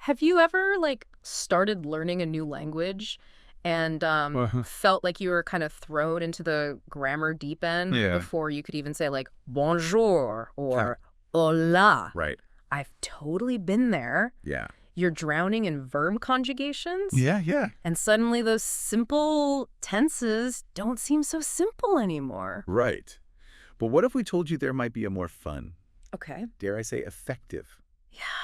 Have you ever, like, started learning a new language and Uh-huh. felt like you were kind of thrown into the grammar deep end Yeah. before you could even say, like, bonjour Huh. or hola? Right. I've totally been there. Yeah. You're drowning in verb conjugations, Yeah. and suddenly those simple tenses don't seem so simple anymore. Right. But what if we told you there might be a more fun, Okay. dare I say effective,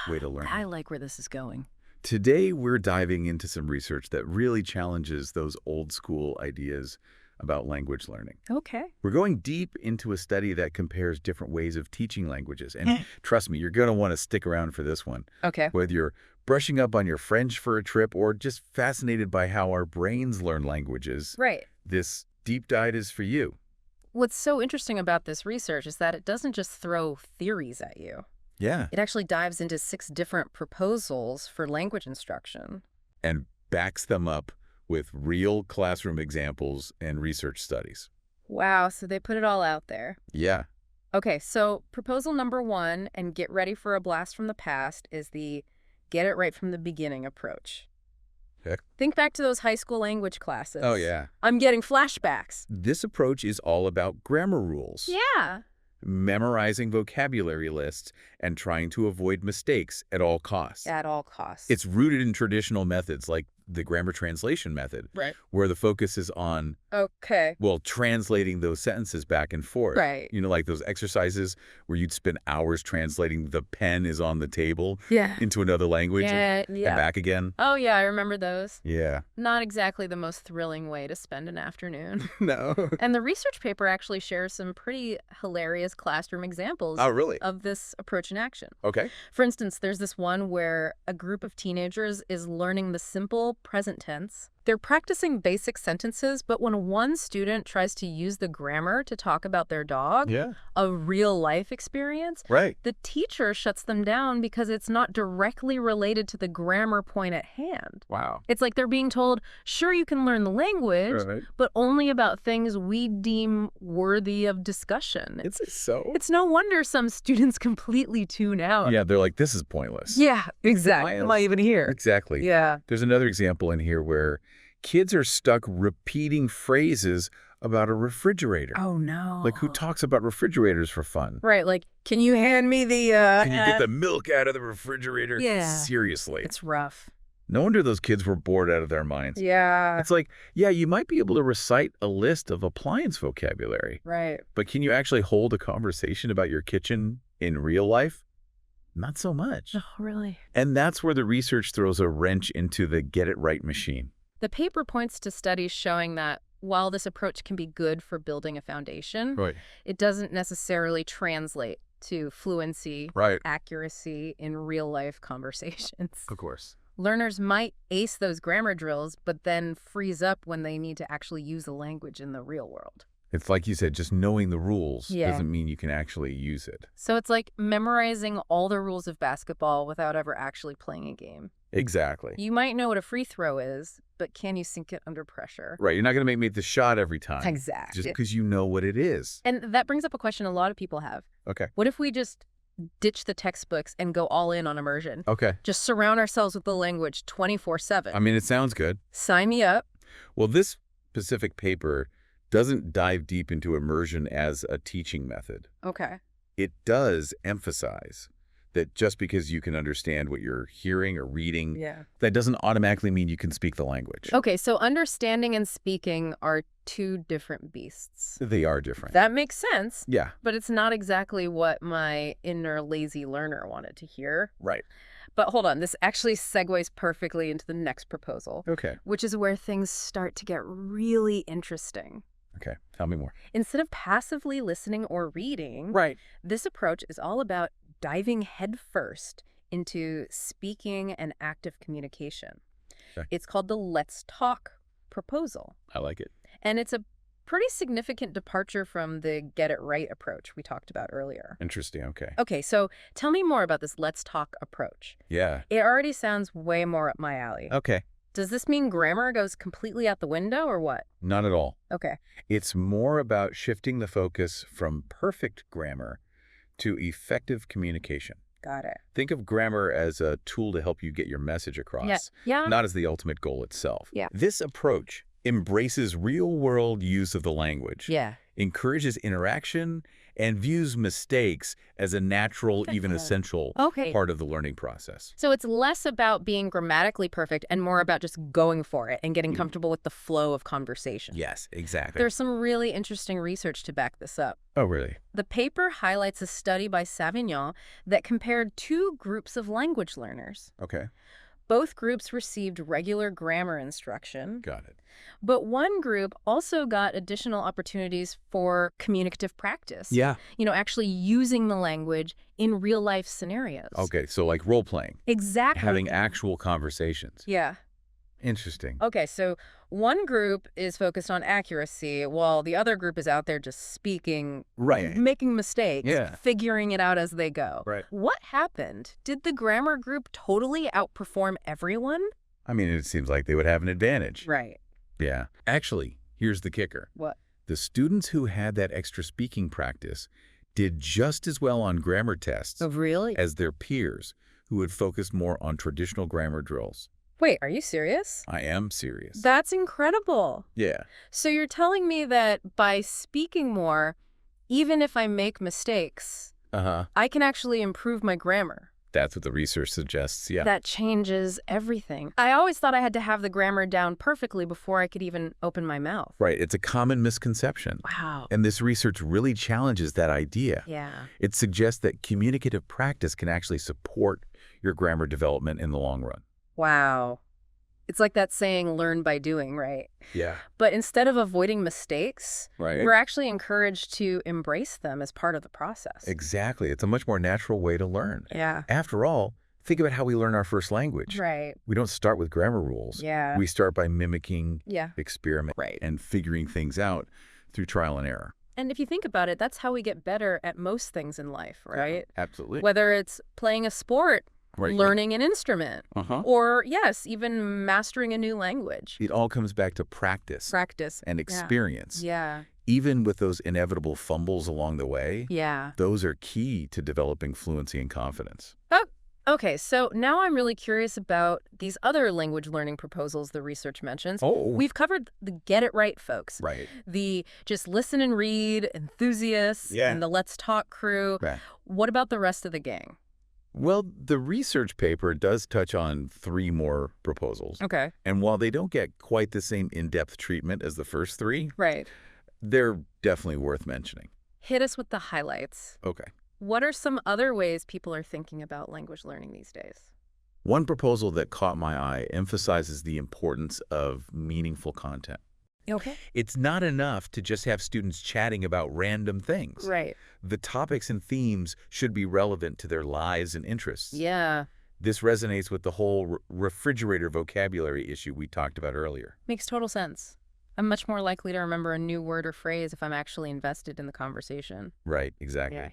way to learn? I like where this is going. Today, we're diving into some research that really challenges those old school ideas about language learning. Okay. We're going deep into a study that compares different ways of teaching languages. And trust me, you're going to want to stick around for this one. Okay. Whether you're brushing up on your French for a trip or just fascinated by how our brains learn languages, Right. this deep dive is for you. What's so interesting about this research is that it doesn't just throw theories at you. Yeah. It actually dives into 6 different proposals for language instruction. And backs them up with real classroom examples and research studies. Wow, so they put it all out there. Yeah. Okay, so proposal number 1, and get ready for a blast from the past, is the get it right from the beginning approach. Heck. Think back to those high school language classes. Oh, yeah. I'm getting flashbacks. This approach is all about grammar rules. Yeah. Memorizing vocabulary lists, and trying to avoid mistakes at all costs. At all costs. It's rooted in traditional methods like the grammar translation method, right. where the focus is on, Okay. well, translating those sentences back and forth. Right. You know, like those exercises where you'd spend hours translating the pen is on the table Yeah. into another language Yeah. and back again. Oh, yeah, I remember those. Yeah. Not exactly the most thrilling way to spend an afternoon. No. And the research paper actually shares some pretty hilarious classroom examples Oh, really? of this approach in action. Okay. For instance, there's this one where a group of teenagers is learning the simple present tense. They're practicing basic sentences, but when one student tries to use the grammar to talk about their dog, Yeah. a real-life experience, Right. the teacher shuts them down because it's not directly related to the grammar point at hand. Wow. It's like they're being told, sure, you can learn the language, Right. but only about things we deem worthy of discussion. It's so. It's no wonder some students completely tune out. Yeah, they're like, this is pointless. Yeah, exactly. Why Am I even here? Exactly. Yeah. There's another example in here where kids are stuck repeating phrases about a refrigerator. Oh, no. Like, who talks about refrigerators for fun? Right, like, can you hand me the, Can you get the milk out of the refrigerator? Yeah. Seriously. It's rough. No wonder those kids were bored out of their minds. Yeah. It's like, yeah, you might be able to recite a list of appliance vocabulary, Right. but can you actually hold a conversation about your kitchen in real life? Not so much. Oh, really? And that's where the research throws a wrench into the get it right machine. The paper points to studies showing that while this approach can be good for building a foundation, Right. it doesn't necessarily translate to fluency, Right. accuracy in real-life conversations. Of course. Learners might ace those grammar drills, but then freeze up when they need to actually use the language in the real world. It's like you said, just knowing the rules Yeah. doesn't mean you can actually use it. So it's like memorizing all the rules of basketball without ever actually playing a game. Exactly. You might know what a free throw is, but can you sink it under pressure? Right. You're not going to make the shot every time. Exactly. Just because you know what it is. And that brings up a question a lot of people have. Okay. What if we just ditch the textbooks and go all in on immersion? Okay. Just surround ourselves with the language 24/7. I mean, it sounds good. Sign me up. Well, this specific paper doesn't dive deep into immersion as a teaching method. Okay. It does emphasize that just because you can understand what you're hearing or reading, Yeah. that doesn't automatically mean you can speak the language. Okay, so understanding and speaking are 2 different beasts. They are different. That makes sense, Yeah. but it's not exactly what my inner lazy learner wanted to hear. Right. But hold on, this actually segues perfectly into the next proposal, Okay. which is where things start to get really interesting. Okay. Tell me more. Instead of passively listening or reading, Right. this approach is all about diving headfirst into speaking and active communication. Okay. It's called the Let's Talk proposal. I like it. And it's a pretty significant departure from the get it right approach we talked about earlier. Interesting. Okay. Okay, so tell me more about this Let's Talk approach. Yeah. It already sounds way more up my alley. Okay. Does this mean grammar goes completely out the window or what? Not at all. Okay. It's more about shifting the focus from perfect grammar to effective communication. Got it. Think of grammar as a tool to help you get your message Yeah. across, Yeah. not as the ultimate goal itself. Yeah. This approach embraces real-world use of the language, Yeah. encourages interaction, and views mistakes as a natural, even essential Okay. part of the learning process. So it's less about being grammatically perfect and more about just going for it and getting comfortable with the flow of conversation. Yes, exactly. There's some really interesting research to back this up. Oh, really? The paper highlights a study by Savignon that compared two groups of language learners. Okay, Both groups received regular grammar instruction, got it. but one group also got additional opportunities for communicative practice. Yeah. Actually using the language in real-life scenarios. Okay, so like role-playing, Exactly. having actual conversations. Yeah. Interesting. Okay, so one group is focused on accuracy, while the other group is out there just speaking, Right. making mistakes, Yeah. figuring it out as they go. Right. What happened? Did the grammar group totally outperform everyone? I mean, it seems like they would have an advantage. Right. Yeah. Actually, here's the kicker. What? The students who had that extra speaking practice did just as well on grammar tests Really? as their peers who had focused more on traditional grammar drills. Wait, are you serious? I am serious. That's incredible. Yeah. So you're telling me that by speaking more, even if I make mistakes, Uh-huh. I can actually improve my grammar? That's what the research suggests, yeah. That changes everything. I always thought I had to have the grammar down perfectly before I could even open my mouth. Right, it's a common misconception. Wow. And this research really challenges that idea. Yeah. It suggests that communicative practice can actually support your grammar development in the long run. Wow. It's like that saying, learn by doing, right? Yeah. But instead of avoiding mistakes, Right. we're actually encouraged to embrace them as part of the process. Exactly. It's a much more natural way to learn. Yeah. After all, think about how we learn our first language. Right. We don't start with grammar rules. Yeah. We start by mimicking, Yeah. experiment, Right. and figuring things out through trial and error. And if you think about it, that's how we get better at most things in life, right? Absolutely. Whether it's playing a sport, Right. learning an instrument, Uh-huh. or, yes, even mastering a new language. It all comes back to practice Practice. and experience. Yeah. Even with those inevitable fumbles along the way, Yeah. those are key to developing fluency and confidence. Oh, okay. So now I'm really curious about these other language learning proposals the research mentions. Oh. We've covered the get it right folks. Right. The just listen and read enthusiasts Yeah. and the let's talk crew. Right. What about the rest of the gang? Well, the research paper does touch on 3 more proposals. Okay. And while they don't get quite the same in-depth treatment as the first 3, Right. they're definitely worth mentioning. Hit us with the highlights. Okay. What are some other ways people are thinking about language learning these days? One proposal that caught my eye emphasizes the importance of meaningful content. Okay. It's not enough to just have students chatting about random things. Right. The topics and themes should be relevant to their lives and interests. Yeah. This resonates with the whole refrigerator vocabulary issue we talked about earlier. Makes total sense. I'm much more likely to remember a new word or phrase if I'm actually invested in the conversation. Right, exactly. Yeah.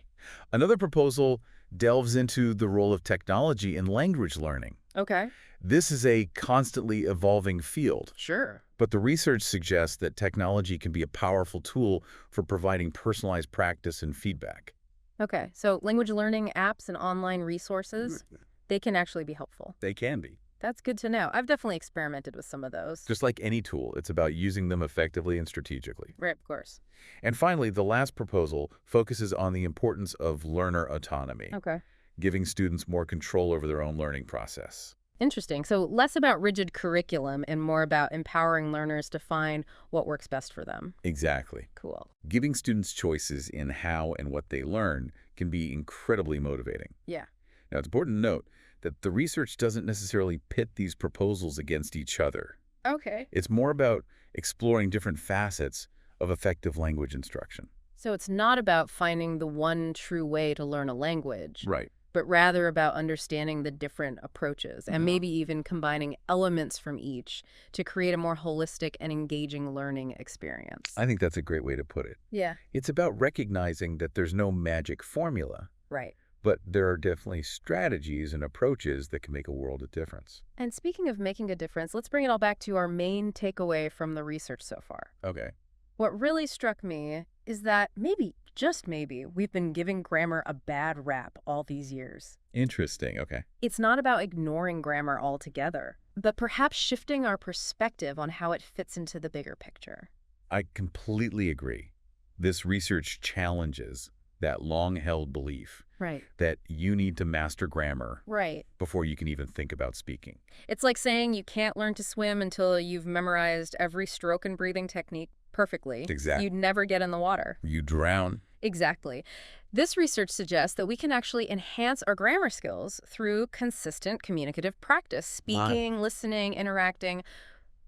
Another proposal delves into the role of technology in language learning. Okay. This is a constantly evolving field, Sure. but the research suggests that technology can be a powerful tool for providing personalized practice and feedback. Okay. So language learning apps and online resources, they can actually be helpful. They can be. That's good to know. I've definitely experimented with some of those. Just like any tool, it's about using them effectively and strategically. Right, of course. And finally, the last proposal focuses on the importance of learner autonomy, Okay. giving students more control over their own learning process. Interesting. So less about rigid curriculum and more about empowering learners to find what works best for them. Exactly. Cool. Giving students choices in how and what they learn can be incredibly motivating. Yeah. Now, it's important to note that the research doesn't necessarily pit these proposals against each other. Okay. It's more about exploring different facets of effective language instruction. So it's not about finding the one true way to learn a language, Right. but rather about understanding the different approaches and Uh-huh. maybe even combining elements from each to create a more holistic and engaging learning experience. I think that's a great way to put it. Yeah. It's about recognizing that there's no magic formula, Right. but there are definitely strategies and approaches that can make a world of difference. And speaking of making a difference, let's bring it all back to our main takeaway from the research so far. Okay. What really struck me is that maybe, just maybe, we've been giving grammar a bad rap all these years. Interesting. Okay. It's not about ignoring grammar altogether, but perhaps shifting our perspective on how it fits into the bigger picture. I completely agree. This research challenges that long-held belief Right. that you need to master grammar Right. before you can even think about speaking. It's like saying you can't learn to swim until you've memorized every stroke and breathing technique perfectly. Exactly. You'd never get in the water. You drown. Exactly. This research suggests that we can actually enhance our grammar skills through consistent communicative practice, speaking, listening, interacting,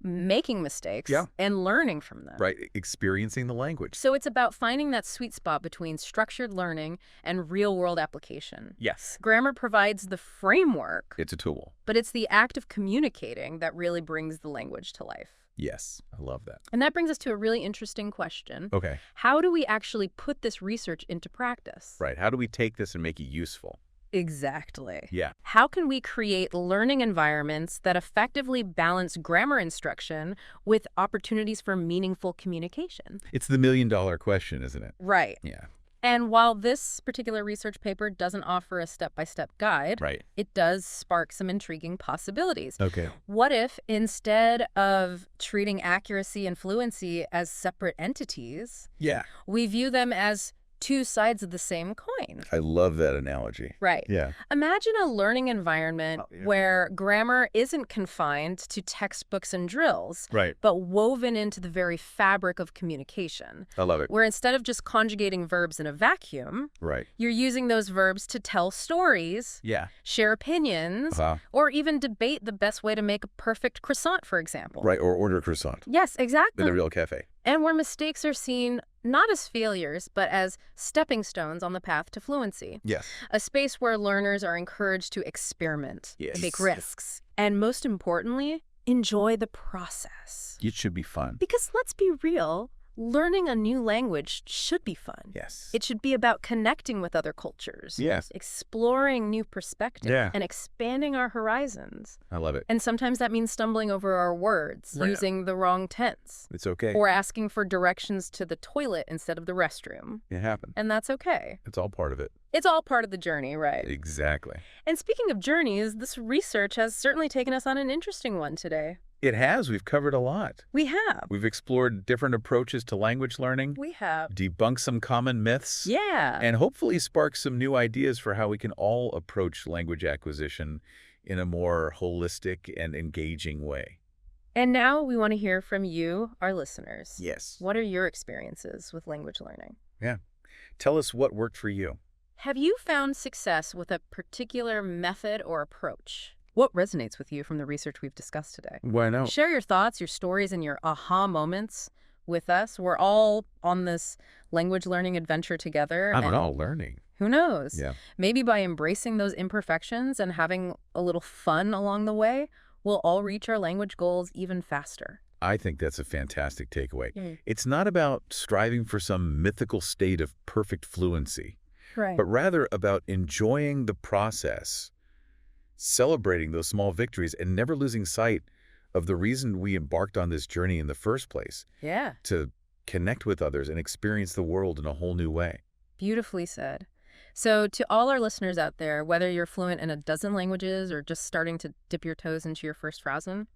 making mistakes, Yeah. and learning from them. Right. Experiencing the language. So it's about finding that sweet spot between structured learning and real-world application. Yes. Grammar provides the framework, It's a tool. but it's the act of communicating that really brings the language to life. Yes. I love that. And that brings us to a really interesting question. Okay. How do we actually put this research into practice? Right. How do we take this and make it useful? Exactly. Yeah. How can we create learning environments that effectively balance grammar instruction with opportunities for meaningful communication? It's the million-dollar question, isn't it? Right. Yeah. And while this particular research paper doesn't offer a step-by-step guide, Right. it does spark some intriguing possibilities. Okay. What if, instead of treating accuracy and fluency as separate entities, Yeah. we view them as two sides of the same coin? I love that analogy. Right. Yeah. Imagine a learning environment where grammar isn't confined to textbooks and drills, Right. but woven into the very fabric of communication, I love it. where instead of just conjugating verbs in a vacuum, Right. you're using those verbs to tell stories, Yeah. share opinions, or even debate the best way to make a perfect croissant, for example. Right. Or order a croissant Yes, exactly. in a real cafe. And where mistakes are seen not as failures, but as stepping stones on the path to fluency. Yes. A space where learners are encouraged to experiment, Yes. take risks, and most importantly, enjoy the process. It should be fun. Because let's be real, learning a new language should be fun. Yes. It should be about connecting with other cultures, Yes. exploring new perspectives, Yeah. and expanding our horizons. I love it. And sometimes that means stumbling over our words, Right. using the wrong tense, It's okay. or asking for directions to the toilet instead of the restroom. It happened. And that's okay. It's all part of it. It's all part of the journey, right? Exactly. And speaking of journeys, this research has certainly taken us on an interesting one today. It has. We've covered a lot. We have. We've explored different approaches to language learning, We have. debunked some common myths, Yeah. and hopefully sparked some new ideas for how we can all approach language acquisition in a more holistic and engaging way. And now we want to hear from you, our listeners. Yes. What are your experiences with language learning? Yeah. Tell us what worked for you. Have you found success with a particular method or approach? What resonates with you from the research we've discussed today? Why not? Share your thoughts, your stories, and your aha moments with us. We're all on this language learning adventure together. I'm and all learning. who knows? Yeah. Maybe by embracing those imperfections and having a little fun along the way, we'll all reach our language goals even faster. I think that's a fantastic takeaway. Mm. It's not about striving for some mythical state of perfect fluency, Right. but rather about enjoying the process, celebrating those small victories, and never losing sight of the reason we embarked on this journey in the first place, Yeah. to connect with others and experience the world in a whole new way. Beautifully said. So to all our listeners out there, whether you're fluent in a dozen languages or just starting to dip your toes into your first Phrasen,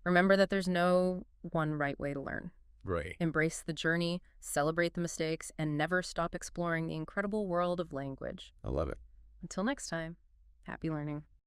remember that there's no one right way to learn. Right. Embrace the journey, celebrate the mistakes, and never stop exploring the incredible world of language. I love it. Until next time, happy learning.